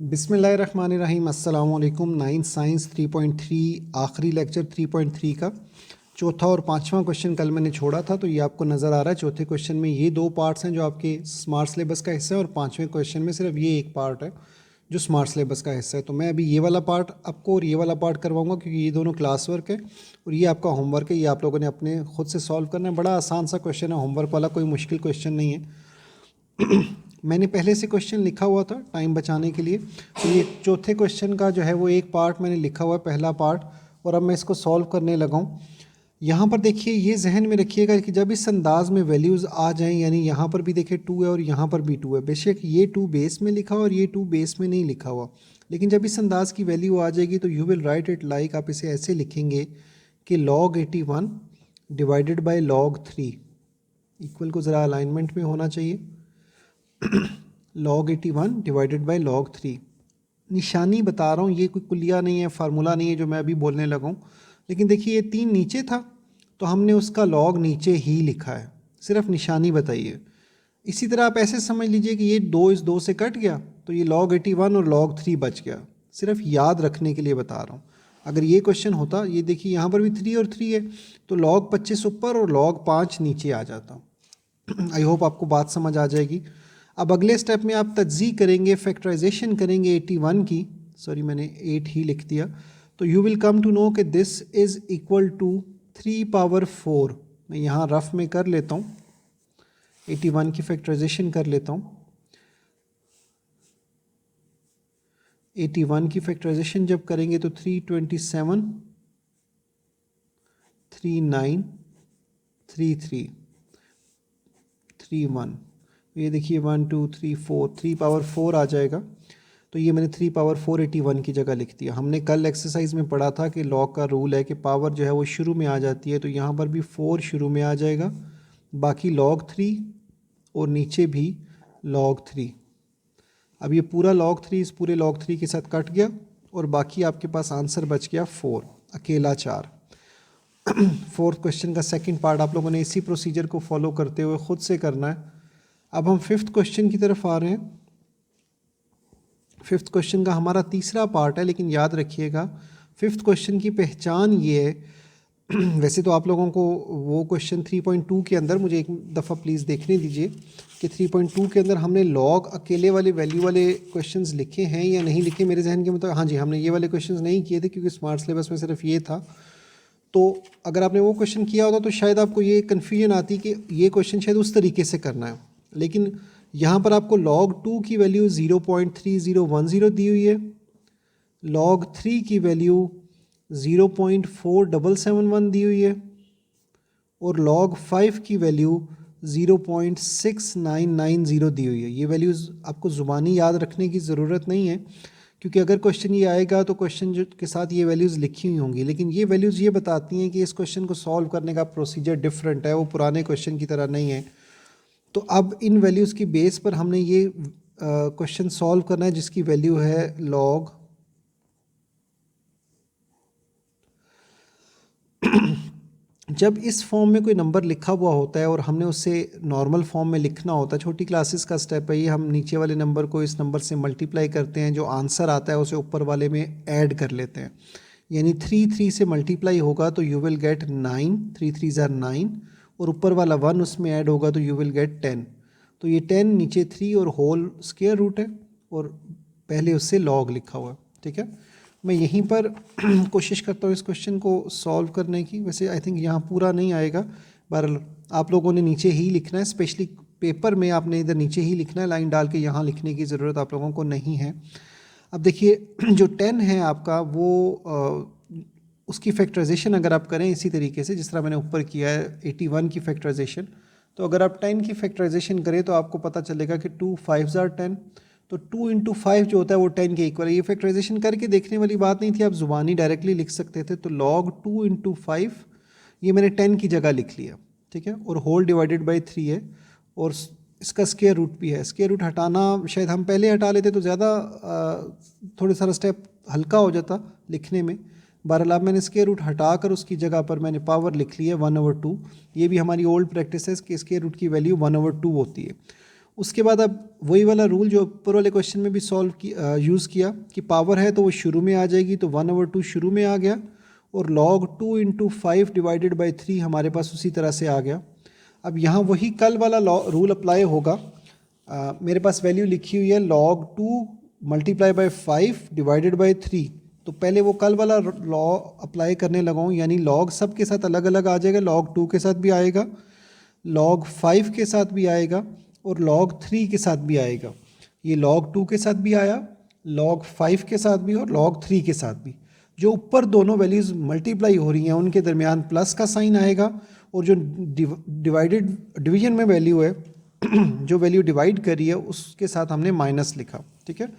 बिस्मिल्लाहिर्रहमानिर्रहीम। अस्सलाम वालेकुम। 9th साइंस 3.3 आखिरी लेक्चर 3.3 का चौथा और पांचवा क्वेश्चन कल मैंने छोड़ा था, तो ये आपको नज़र आ रहा है। चौथे क्वेश्चन में ये दो पार्ट्स हैं जो आपके स्मार्ट सिलेबस का हिस्सा है, और पांचवें क्वेश्चन में सिर्फ ये एक पार्ट है जो स्मार्ट सिलेबस का हिस्सा है। तो मैं अभी ये वाला पार्ट आपको और ये वाला पार्ट करवाऊंगा, क्योंकि ये दोनों क्लास वर्क है और ये आपका होमवर्क है। ये आप लोगों ने अपने खुद से सॉल्व करना है। बड़ा आसान सा क्वेश्चन है, होमवर्क वाला, कोई मुश्किल क्वेश्चन नहीं है। मैंने पहले से क्वेश्चन लिखा हुआ था टाइम बचाने के लिए, तो ये चौथे क्वेश्चन का जो है वो एक पार्ट मैंने लिखा हुआ है, पहला पार्ट, और अब मैं इसको सॉल्व करने लगा हूँ। यहाँ पर देखिए, ये जहन में रखिएगा कि जब इस अंदाज में वैल्यूज़ आ जाएं, यानी यहाँ पर भी देखिए 2 है और यहाँ पर भी 2 है। बेशक ये 2 बेस में लिखा हुआ और ये 2 बेस में नहीं लिखा हुआ, लेकिन जब इस अंदाज की वैल्यू आ जाएगी तो you will write it like, आप इसे ऐसे लिखेंगे कि log 81 divided by log 3 equal को ज़रा अलाइनमेंट में होना चाहिए। log 81 divided by log 3। निशानी बता रहा हूँ, ये कोई कुलिया नहीं है, फार्मूला नहीं है जो मैं अभी बोलने लगा हूँ। लेकिन देखिए, ये 3 नीचे था तो हमने उसका log नीचे ही लिखा है, सिर्फ निशानी बताइए। इसी तरह आप ऐसे समझ लीजिए कि ये 2 इस 2 से कट गया तो ये log 81 और log 3 बच गया। सिर्फ याद रखने के लिए बता रहा हूँ। अगर ये क्वेश्चन होता, ये देखिए यहाँ पर भी 3 और 3 है, तो log 25 ऊपर और log 5 नीचे आ जाता। आई होप आपको बात समझ आ जाएगी। अब अगले स्टेप में आप तज्ज़ी करेंगे, फैक्टराइजेशन करेंगे 81 की, सॉरी मैंने 8 ही लिख दिया, तो you will come to know कि this is equal to 3 power 4। मैं यहाँ रफ में कर लेता हूँ, 81 की फैक्टराइजेशन कर लेता हूँ। 81 की फैक्टराइजेशन जब करेंगे तो 327, 39, 33, 31, ये देखिए 1 2 3 4, 3 पावर 4 आ जाएगा। तो ये मैंने 3 पावर 4 81 की जगह लिख दिया। हमने कल एक्सरसाइज में पढ़ा था कि लॉग का रूल है कि पावर जो है वो शुरू में आ जाती है, तो यहाँ पर भी 4 शुरू में आ जाएगा, बाकी log 3 और नीचे भी log 3। अब ये पूरा log 3 इस पूरे log 3 के साथ कट गया और बाकी आपके पास आंसर बच गया 4, अकेला 4। फोर्थ क्वेश्चन का सेकंड पार्ट आप लोगों ने इसी प्रोसीजर को फॉलो करते हुए ख़ुद से करना है। अब हम फिफ्थ क्वेश्चन की तरफ आ रहे हैं। फिफ्थ क्वेश्चन का हमारा तीसरा पार्ट है, लेकिन याद रखिएगा फिफ्थ क्वेश्चन की पहचान ये है वैसे तो आप लोगों को वो क्वेश्चन 3.2 के अंदर, मुझे एक दफ़ा प्लीज़ देखने दीजिए कि 3.2 के अंदर हमने लॉग अकेले वाले वैल्यू वाले क्वेश्चंस लिखे हैं या नहीं लिखे। मेरे जहन के मुताबिक हाँ जी, हमने ये वाले क्वेश्चंस नहीं किए थे क्योंकि स्मार्ट सिलेबस में सिर्फ ये था। तो अगर आपने वो क्वेश्चन किया होता तो शायद आपको ये कन्फ्यूजन आती कि ये क्वेश्चन शायद उस तरीके से करना है, लेकिन यहाँ पर आपको log 2 की वैल्यू 0.3010 दी हुई है, log 3 की वैल्यू 0.4771 दी हुई है और log 5 की वैल्यू 0.6990 दी हुई है। ये वैल्यूज़ आपको ज़ुबानी याद रखने की ज़रूरत नहीं है, क्योंकि अगर क्वेश्चन ये आएगा तो क्वेश्चन के साथ ये वैल्यूज़ लिखी हुई होंगी, लेकिन ये वैल्यूज़ ये बताती हैं कि इस क्वेश्चन को सॉल्व करने का प्रोसीजर डिफरेंट है, वो पुराने क्वेश्चन की तरह नहीं है। तो अब इन वैल्यूज़ की बेस पर हमने ये क्वेश्चन सॉल्व करना है जिसकी वैल्यू है log जब इस फॉर्म में कोई नंबर लिखा हुआ होता है और हमने उसे नॉर्मल फॉर्म में लिखना होता है, छोटी क्लासेस का स्टेप है ये, हम नीचे वाले नंबर को इस नंबर से मल्टीप्लाई करते हैं, जो आंसर आता है उसे ऊपर वाले में ऐड कर लेते हैं। यानी 3 से मल्टीप्लाई होगा तो यू विल गेट 9, 3 3 ज़ार 9, और ऊपर वाला 1 उसमें ऐड होगा तो यू विल गेट 10। तो ये 10 नीचे 3 और होल स्क्वायर रूट है, और पहले उससे लॉग लिखा हुआ है। ठीक है, मैं यहीं पर कोशिश करता हूँ इस क्वेश्चन को सॉल्व करने की। वैसे आई थिंक यहाँ पूरा नहीं आएगा, बहरहाल आप लोगों ने नीचे ही लिखना है, स्पेशली पेपर में आपने इधर नीचे ही लिखना है, लाइन डाल के यहाँ लिखने की ज़रूरत आप लोगों को नहीं है। अब देखिए जो 10 है आपका, वो उसकी फैक्टराइजेशन अगर आप करें इसी तरीके से जिस तरह मैंने ऊपर किया है 81 की फैक्टराइजेशन, तो अगर आप 10 की फैक्टराइजेशन करें तो आपको पता चलेगा कि 2 5 ज़ार 10, तो 2 इंटू 5 जो होता है वो 10 के इक्वल है। ये फैक्टराइजेशन करके देखने वाली बात नहीं थी, आप ज़ुबानी डायरेक्टली लिख सकते थे। तो log 2 इंटू 5 ये मैंने 10 की जगह लिख लिया, ठीक है, और होल डिवाइडेड बाई 3 है, और इसका स्क्वायर रूट भी है। स्क्वायर रूट हटाना शायद हम पहले हटा लेते तो ज़्यादा थोड़ा सारा स्टेप हल्का हो जाता लिखने में। बहरहाल अब मैंने स्क्वायर रूट हटा कर उसकी जगह पर मैंने पावर लिख ली है 1/2। ये भी हमारी ओल्ड प्रैक्टिस है कि स्क्वायर रूट की वैल्यू 1/2 होती है। उसके बाद अब वही वाला रूल जो ऊपर वाले क्वेश्चन में भी सॉल्व यूज़ किया कि पावर है तो वो शुरू में आ जाएगी, तो 1/2 शुरू में आ गया और log 2 इंटू 5 डिवाइडेड बाई 3 हमारे पास उसी तरह से आ गया। अब यहाँ वही कल वाला रूल अप्लाई होगा। मेरे पास वैल्यू लिखी हुई है log 2 multiply by 5 divided by 3, तो पहले वो कल वाला लॉ अप्लाई करने लगा हूँ, यानी log सब के साथ अलग अलग आ जाएगा, log 2 के साथ भी आएगा, log 5 के साथ भी आएगा और log 3 के साथ भी आएगा। ये log 2 के साथ भी आया, log 5 के साथ भी और log 3 के साथ भी। जो ऊपर दोनों वैल्यूज़ मल्टीप्लाई हो रही हैं उनके दरमियान प्लस का साइन आएगा, और जो डिवीजन में वैल्यू है जो वैल्यू डिवाइड कर रही है उसके साथ हमने माइनस लिखा। ठीक है,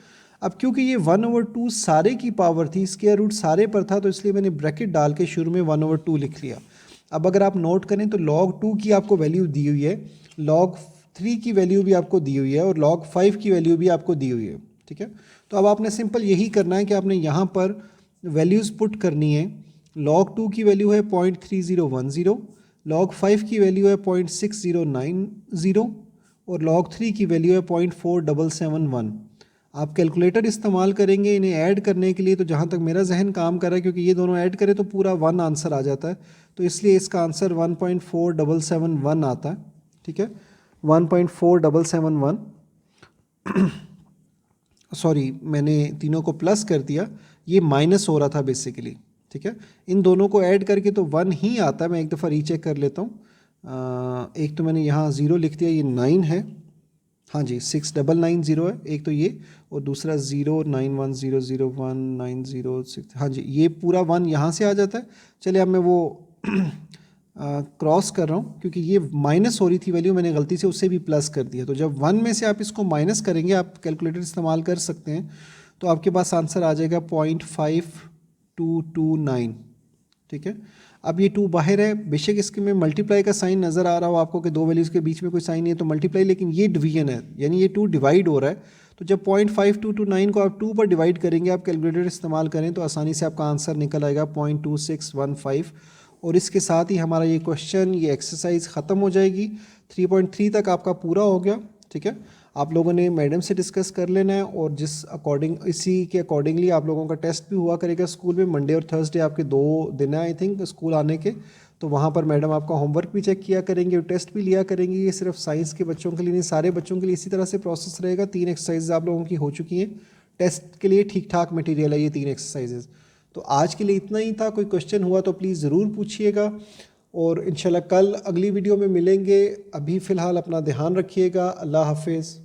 अब क्योंकि ये 1/2 सारे की पावर थी, स्क्वायर रूट सारे पर था, तो इसलिए मैंने ब्रैकेट डाल के शुरू में 1/2 लिख लिया। अब अगर आप नोट करें तो log 2 की आपको वैल्यू दी हुई है, log 3 की वैल्यू भी आपको दी हुई है और log 5 की वैल्यू भी आपको दी हुई है। ठीक है, तो अब आपने सिंपल यही करना है कि आपने यहाँ पर वैल्यूज़ पुट करनी है। log 2 की वैल्यू है 0.3010, log 5 की वैल्यू है 0.6090 और log 3 की वैल्यू है 0.4771। आप कैलकुलेटर इस्तेमाल करेंगे इन्हें ऐड करने के लिए, तो जहाँ तक मेरा जहन काम कर रहा है, क्योंकि ये दोनों ऐड करें तो पूरा 1 आंसर आ जाता है, तो इसलिए इसका आंसर 1.4771 आता है। ठीक है, 1.4771 सॉरी मैंने तीनों को प्लस कर दिया, ये माइनस हो रहा था बेसिकली। ठीक है, इन दोनों को ऐड करके तो 1 ही आता है। मैं एक दफ़ा रीचेक कर लेता हूँ। एक तो मैंने यहाँ 0 लिख दिया, ये 9 है, हाँ जी 6990 है एक तो ये, और दूसरा 091001906, हाँ जी ये पूरा 1 यहाँ से आ जाता है। चलिए अब मैं वो क्रॉस कर रहा हूँ, क्योंकि ये माइनस हो रही थी वैल्यू, मैंने गलती से उससे भी प्लस कर दिया। तो जब 1 में से आप इसको माइनस करेंगे, आप कैलकुलेटर इस्तेमाल कर सकते हैं, तो आपके पास आंसर आ जाएगा 0.5229। ठीक है, अब ये 2 बाहर है, बेशक इसके में मल्टीप्लाई का साइन नज़र आ रहा हो आपको कि दो वैल्यूज़ के बीच में कोई साइन नहीं है तो मल्टीप्लाई, लेकिन ये डिवीजन है, यानी ये 2 डिवाइड हो रहा है। तो जब 0.5229 को आप 2 पर डिवाइड करेंगे, आप कैलकुलेटर इस्तेमाल करें, तो आसानी से आपका आंसर निकल आएगा 0.2615। और इसके साथ ही हमारा ये क्वेश्चन, ये एक्सरसाइज ख़त्म हो जाएगी। 3.3 तक आपका पूरा हो गया। ठीक है, आप लोगों ने मैडम से डिस्कस कर लेना है, और जिस अकॉर्डिंग इसी के अकॉर्डिंगली आप लोगों का टेस्ट भी हुआ करेगा स्कूल में। मंडे और थर्सडे आपके 2 दिन है आई थिंक स्कूल आने के, तो वहाँ पर मैडम आपका होमवर्क भी चेक किया करेंगे और टेस्ट भी लिया करेंगे। ये सिर्फ साइंस के बच्चों के लिए नहीं, सारे बच्चों के लिए इसी तरह से प्रोसेस रहेगा। 3 एक्सरसाइज आप लोगों की हो चुकी हैं, टेस्ट के लिए ठीक ठाक मटेरियल है ये 3 एक्सरसाइजेज। तो आज के लिए इतना ही था। कोई क्वेश्चन हुआ तो प्लीज़ ज़रूर पूछिएगा, और इंशाल्लाह कल अगली वीडियो में मिलेंगे। अभी फ़िलहाल अपना ध्यान रखिएगा। अल्लाह हाफिज़।